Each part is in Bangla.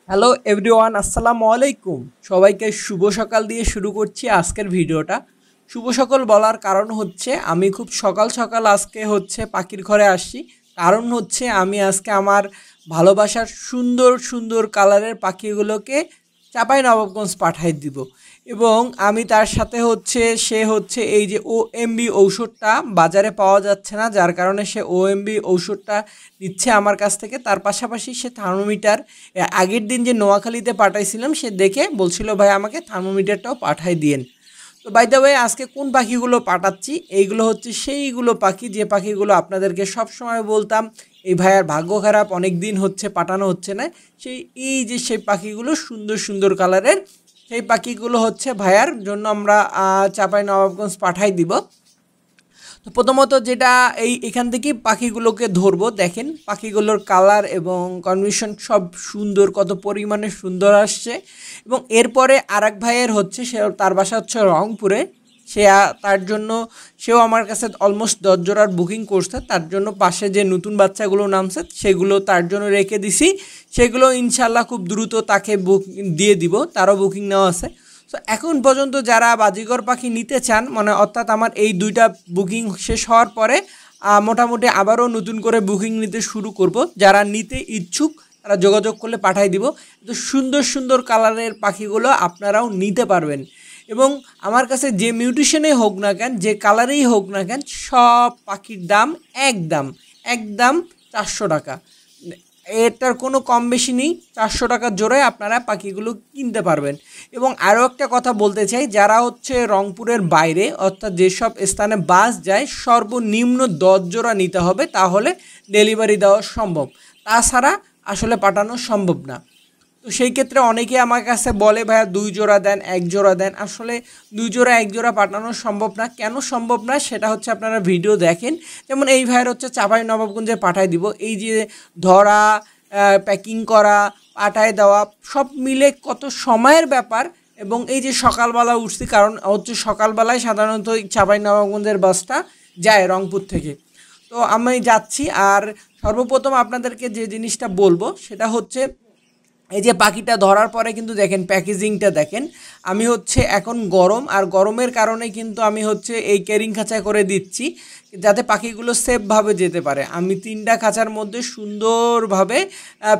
হ্যালো এভরিওয়ান, আসসালামু আলাইকুম। সবাইকে শুভ সকাল দিয়ে শুরু করছি আজকের ভিডিওটা। শুভ সকাল বলার কারণ হচ্ছে আমি খুব সকাল সকাল আজকে হচ্ছে পাখির ঘরে আসছি। কারণ হচ্ছে আমি আজকে আমার ভালোবাসার সুন্দর সুন্দর কালারের পাখিগুলোকে চাঁপাইনবাবগঞ্জ পাঠাই দিব। এবং আমি তার সাথে হচ্ছে সে হচ্ছে এই যে ওএমবি ঔষধটা বাজারে পাওয়া যাচ্ছে না, যার কারণে সে ওএমবি ঔষধটা নিচ্ছে আমার কাছ থেকে। তার পাশাপাশি সে থার্মোমিটার আগের দিন যে নোয়াখালীতে পাঠাইছিলাম সে দেখে বলছিল ভাই আমাকে থার্মোমিটারটাও পাঠাই দিয়েন। তো বাই দ্য ওয়ে আজকে কোন পাখিগুলো পাঠাচ্ছি, এইগুলো হচ্ছে সেইগুলো পাখি যে পাখিগুলো আপনাদেরকে সব সময় বলতাম এই ভাইয়ার ভাগ্য খারাপ, অনেক দিন হচ্ছে পাঠানো হচ্ছে না। সেই পাখিগুলো সুন্দর সুন্দর কালারের সেই পাখিগুলো হচ্ছে ভাইয়ার জন্য আমরা চাঁপাইনবাবগঞ্জ পাঠাই দিব। তো প্রথমত যেটা এখান থেকেই পাখিগুলোকে ধরবো, দেখেন পাখিগুলোর কালার এবং কন্ডিশন সব সুন্দর, কত পরিমাণে সুন্দর আসছে। এবং এরপরে আরেক ভাইয়ের হচ্ছে সে তার বাসা হচ্ছে রংপুরে। তার জন্য সেও আমার কাছে অলমোস্ট 10 জোড়ার বুকিং করছে, তার জন্য পাশে যে নতুন বাচ্চাগুলো নামছে সেগুলো তার জন্য রেখে দিছি। সেগুলো ইনশাল্লাহ খুব দ্রুত তাকে বুক দিয়ে দিব, তারও বুকিং নেওয়া আছে। সো এখন পর্যন্ত যারা বাজিগর পাখি নিতে চান, মানে অর্থাৎ আমার এই দুইটা বুকিং শেষ হওয়ার পরে মোটামুটি আবারও নতুন করে বুকিং নিতে শুরু করব। যারা নিতে ইচ্ছুক তারা যোগাযোগ করলে পাঠাই দিব। তো সুন্দর সুন্দর কালারের পাখিগুলো আপনারাও নিতে পারবেন। এবং আমার কাছে যে মিউটেশনে হোক না কেন, যে কালারেই হোক না কেন, সব পাখির দাম একদম একদম 400 টাকা। এটার কোনো কম বেশি নেই, 400 টাকার জোড়ায় আপনারা পাখিগুলো কিনতে পারবেন। এবং আরও একটা কথা বলতে চাই, যারা হচ্ছে রংপুরের বাইরে অর্থাৎ যেসব স্থানে বাস যায় সর্বনিম্ন 10 জোড়া নিতে হবে, তাহলে ডেলিভারি দেওয়া সম্ভব, তাছাড়া আসলে পাঠানো সম্ভব না। তো সেই ক্ষেত্রে অনেকে আমার কাছে বলে ভাইয়া 2 জোড়া দেন, 1 জোড়া দেন। আসলে 2 জোড়া 1 জোড়া পাঠানো সম্ভব না। কেন সম্ভব না সেটা হচ্ছে আপনারা ভিডিও দেখেন। যেমন এই ভাইয়ের হচ্ছে চাঁপাইনবাবগঞ্জে পাঠায় দিব, এই যে ধরা, প্যাকিং করা, পাঠায় দেওয়া সব মিলে কত সময়ের ব্যাপার। এবং এই যে সকালবেলা উঠছি, কারণ হচ্ছে সকালবেলায় সাধারণত এই চাঁপাইনবাবগঞ্জের বাসটা যায় রংপুর থেকে। তো আমি যাচ্ছি। আর সর্বপ্রথম আপনাদেরকে যে জিনিসটা বলবো সেটা হচ্ছে এই যে পাখিটা ধরার পরে কিন্তু দেখেন প্যাকেজিংটা দেখেন। আমি হচ্ছে এখন গরম, আর গরমের কারণে কিন্তু আমি হচ্ছে এই ক্যারিং খাঁচায় করে দিচ্ছি যাতে পাখিগুলো সেফভাবে যেতে পারে। আমি 3টা খাঁচার মধ্যে সুন্দরভাবে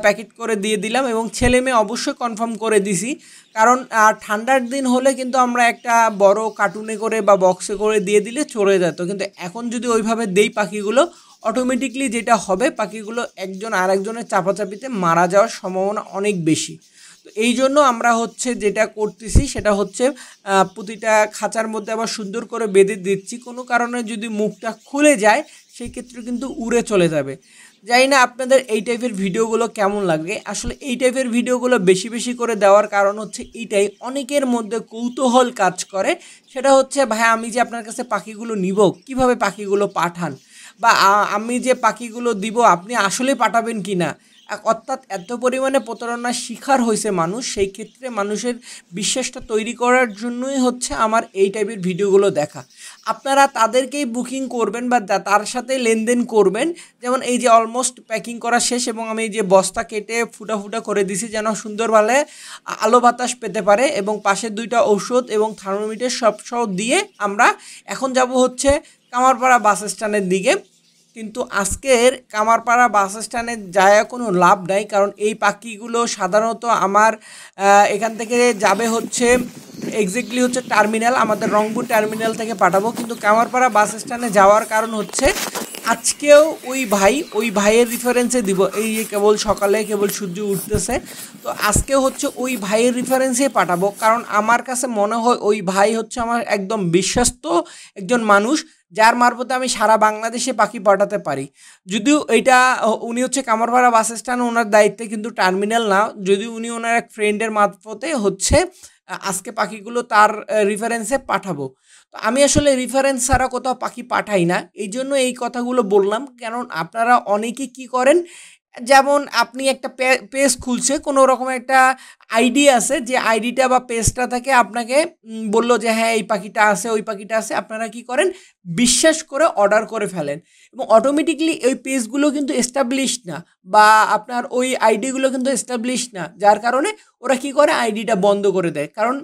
প্যাকেট করে দিয়ে দিলাম এবং ছেলে মেয়ে অবশ্যই কনফার্ম করে দিছি। কারণ ঠান্ডার দিন হলে কিন্তু আমরা একটা বড় কার্টুনে করে বা বক্সে করে দিয়ে দিলে চলে যেত, কিন্তু এখন যদি ওইভাবে দেই পাখিগুলো অটোমেটিকলি যেটা হবে, পাখিগুলো একজন আরেকজনের চাপাচাপিতে মারা যাওয়ার সম্ভাবনা অনেক বেশি। তো এই জন্য আমরা হচ্ছে যেটা করতেছি সেটা হচ্ছে প্রতিটা খাঁচার মধ্যে আবার সুন্দর করে বেঁধে দিচ্ছি। কোনো কারণে যদি মুখটা খুলে যায় সেই ক্ষেত্রে কিন্তু উড়ে চলে যাবে। জানি না আপনাদের এই টাইপের ভিডিওগুলো কেমন লাগে। আসলে এই টাইপের ভিডিওগুলো বেশি বেশি করে দেওয়ার কারণ হচ্ছে এইটাই, অনেকের মধ্যে কৌতূহল কাজ করে। সেটা হচ্ছে ভাই আমি যে আপনার কাছে পাখিগুলো নিব, কিভাবে পাখিগুলো পাঠান, বা আমি যে পাখিগুলো দিব আপনি আসলে পাঠাবেন কি না। অর্থাৎ এত পরিমাণে প্রতারণার শিকার হয়েছে মানুষ, সেই ক্ষেত্রে মানুষের বিশ্বাসটা তৈরি করার জন্যই হচ্ছে আমার এই টাইপের ভিডিওগুলো দেখা। আপনারা তাদেরকেই বুকিং করবেন বা তার সাথে লেনদেন করবেন। যেমন এই যে অলমোস্ট প্যাকিং করা শেষ এবং আমি এই যে বস্তা কেটে ফুটা ফুটা করে দিছি যেন সুন্দরভাবে আলো বাতাস পেতে পারে। এবং পাশে 2টা ঔষধ এবং থার্মোমিটার সব সহ দিয়ে আমরা এখন যাব হচ্ছে কামারপাড়া বাস স্ট্যান্ডের দিকে। কিন্তু আজকের কামারপাড়া বাস স্ট্যান্ডে যায় কোনো লাভ নাই, কারণ এই পাখিগুলো সাধারণত আমার এখান থেকে যাবে হচ্ছে এক্স্যাক্টলি হচ্ছে টার্মিনাল, আমাদের রংপুর টার্মিনাল থেকে পাঠাবো। কিন্তু কামারপাড়া বাস স্ট্যান্ডে যাওয়ার কারণ হচ্ছে আজকেও ওই ভাইয়ের রেফারেন্সে দিব। এই যে কেবল সকালে কেবল সূর্য উঠতেছে, তো আজকেও হচ্ছে ওই ভাইয়ের রেফারেন্সে পাঠাবো। কারণ আমার কাছে মনে হয় ওই ভাই হচ্ছে আমার একদম বিশ্বস্ত একজন মানুষ, যার মারফতে আমি সারা বাংলাদেশে পাখি পাঠাতে পারি। যদিও এইটা উনি হচ্ছে কামারপাড়া বাস স্ট্যান্ড ওনার দায়িত্বে, কিন্তু টার্মিনাল না। যদি উনি ওনার এক ফ্রেন্ডের মারফতে হচ্ছে আজকে পাখিগুলো তার রেফারেন্সে পাঠাবো। তো আমি আসলে রেফারেন্স ছাড়া কোথাও পাখি পাঠাই না, এই জন্য এই কথাগুলো বললাম। কারণ আপনারা অনেকে কি করেন, যেমন আপনি একটা পেজ খুলছে, কোনো রকম একটা আইডি আছে, যে আইডিটা বা পেজটা থেকে আপনাকে বললো যে হ্যাঁ এই পাখিটা আছে, ওই পাখিটা আছে, আপনারা কি করেন, বিশ্বাস করে অর্ডার করে ফেলেন এবং অটোমেটিকলি ওই পেজগুলো কিন্তু এস্টাবলিশ না, বা আপনার ওই আইডিগুলো কিন্তু এস্টাবলিশ না, যার কারণে ওরা কি করে আইডিটা বন্ধ করে দেয়। কারণ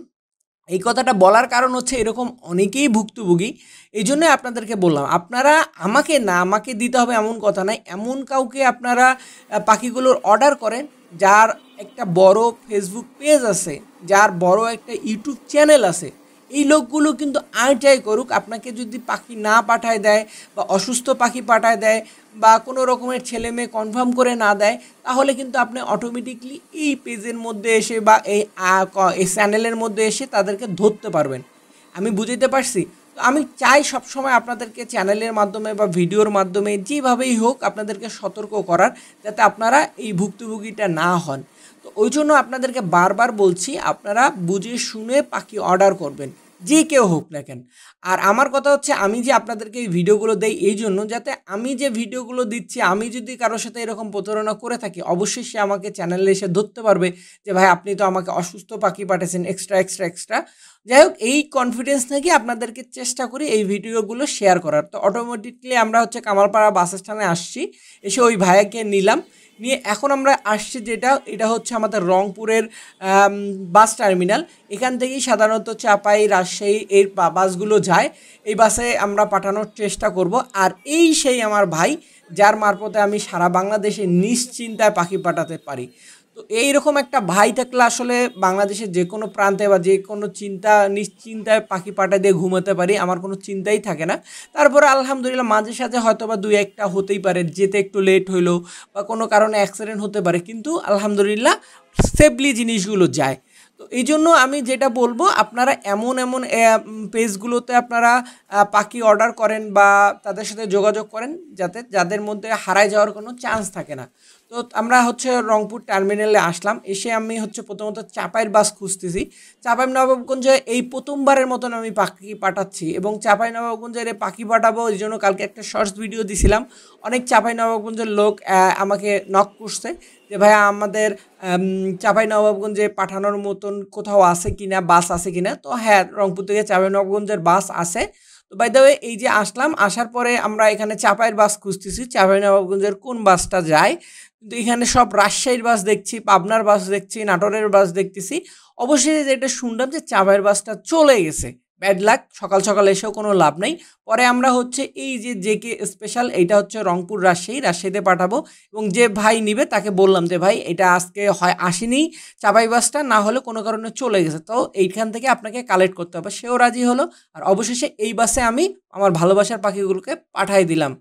এই কথাটা বলার কারণ হচ্ছে এরকম অনেকেই ভুক্তভোগী, এই জন্যই আপনাদেরকে বললাম, আপনারা আমাকে দিতে হবে এমন কথা নাই, এমন কাউকে আপনারা পাখিগুলোর অর্ডার করেন যার একটা বড় ফেসবুক পেজ আছে, যার বড় একটা ইউটিউব চ্যানেল আছে। এই লোকগুলো কিন্তু আইটাই করুক, আপনাকে যদি পাখি না পাঠায় দেয় বা অসুস্থ পাখি পাঠায় দেয় বা কোনো রকমের ছেলে মেয়ে কনফার্ম করে না দেয়, তাহলে কিন্তু আপনি অটোমেটিকলি এই পেজের মধ্যে এসে বা এই চ্যানেলের মধ্যে এসে তাদেরকে ধরতে পারবেন। আমি বুঝতে পারছি। তো আমি চাই সবসময় আপনাদেরকে চ্যানেলের মাধ্যমে বা ভিডিওর মাধ্যমে যেভাবেই হোক আপনাদেরকে সতর্ক করার, যাতে আপনারা এই ভুক্তভোগীটা না হন। তো ওই জন্য আপনাদেরকে বারবার বলছি, আপনারা বুঝে শুনে পাখি অর্ডার করবেন, যে কেউ হোক না কেন। আর আমার কথা হচ্ছে, আমি যে আপনাদেরকে এই ভিডিওগুলো দেই এই জন্য, যাতে আমি যে ভিডিওগুলো দিচ্ছি, আমি যদি কারোর সাথে এরকম প্রতারণা করে থাকি, অবশ্যই সে আমাকে চ্যানেলে এসে ধরতে পারবে যে ভাই আপনি তো আমাকে অসুস্থ পাখি পাঠিয়েছেন এক্সট্রা। যাই হোক, এই কনফিডেন্স থেকে আপনাদেরকে চেষ্টা করি এই ভিডিওগুলো শেয়ার করার। তো অটোমেটিকলি আমরা হচ্ছে কামালপাড়া বাস স্ট্যান্ডে আসছি, এসে ওই ভাইয়াকে নিলাম, নিয়ে এখন আমরা আসছি এটা হচ্ছে আমাদের রংপুরের বাস টার্মিনাল। এখান থেকেই সাধারণত চাপাই, রাজশাহী এই বাসগুলো যায়, এই বাসে আমরা পাঠানোর চেষ্টা করব। আর এই সেই আমার ভাই, যার মারফতে আমি সারা বাংলাদেশে নিশ্চিন্তায় পাখি পাঠাতে পারি। তো এইরকম একটা ভাই থাকলে আসলে বাংলাদেশের যে কোনো প্রান্তে বা যে কোনো নিশ্চিন্তায় পাখি পাঠা দিয়ে ঘুমাতে পারি, আমার কোনো চিন্তাই থাকে না। তারপরে আলহামদুলিল্লাহ মাঝে সাঝে হয়তো বা দুই একটা হতেই পারে, যেতে একটু লেট হইলো বা কোনো কারণে অ্যাক্সিডেন্ট হতে পারে, কিন্তু আলহামদুলিল্লাহ সেফলি জিনিসগুলো যায়। তো এই জন্য আমি যেটা বলবো, আপনারা এমন পেজগুলোতে আপনারা পাখি অর্ডার করেন বা তাদের সাথে যোগাযোগ করেন, যাদের মধ্যে হারায় যাওয়ার কোনো চান্স থাকে না। তো আমরা হচ্ছে রংপুর টার্মিনালে আসলাম, এসে আমি হচ্ছে প্রথমত চাপাইয়ের বাস খুঁজতেছি। চাপাই নবাবগঞ্জে এই প্রথমবারের মতন আমি পাখি পাঠাচ্ছি, এবং চাপাই নবাবগঞ্জের পাখি পাঠাবো এই জন্য কালকে একটা শর্টস ভিডিও দিছিলাম। অনেক চাপাই নবাবগঞ্জের লোক আমাকে নক করছে যে ভাইয়া আমাদের চাপাই নবাবগঞ্জে পাঠানোর মতন কোথাও আছে কিনা, বাস আছে কিনা। তো হ্যাঁ, রংপুর থেকে চাপাই নবাবগঞ্জের বাস আছে। তো বাই দ্য ওয়ে, এই যে আসলাম, আসার পরে আমরা এখানে চাপাইয়ের বাস খুঁজতেছি, চাপাই নবাবগঞ্জের কোন বাসটা যায়। কিন্তু এখানে সব রাজশাহীর বাস দেখছি, পাবনার বাস দেখছি, নাটোরের বাস দেখতেছি। অবশ্যই যেটা শুনলাম যে চাপাইয়ের বাসটা চলে গেছে, ব্যাড লাক, সকাল সকাল এসেও কোনো লাভ নেই। পরে আমরা হচ্ছে এই যে জেকে স্পেশাল, এইটা হচ্ছে রংপুর রাজশাহীতে পাঠাবো, এবং যে ভাই নিবে তাকে বললাম যে ভাই এটা আজকে হয় আসেনি চাপাই বাসটা, না হলে কোনো কারণে চলে গেছে, তো এইখান থেকে আপনাকে কালেক্ট করতে হবে। সেও রাজি হলো, আর অবশেষে এই বাসে আমি আমার ভালোবাসার পাখিগুলোকে পাঠিয়ে দিলাম।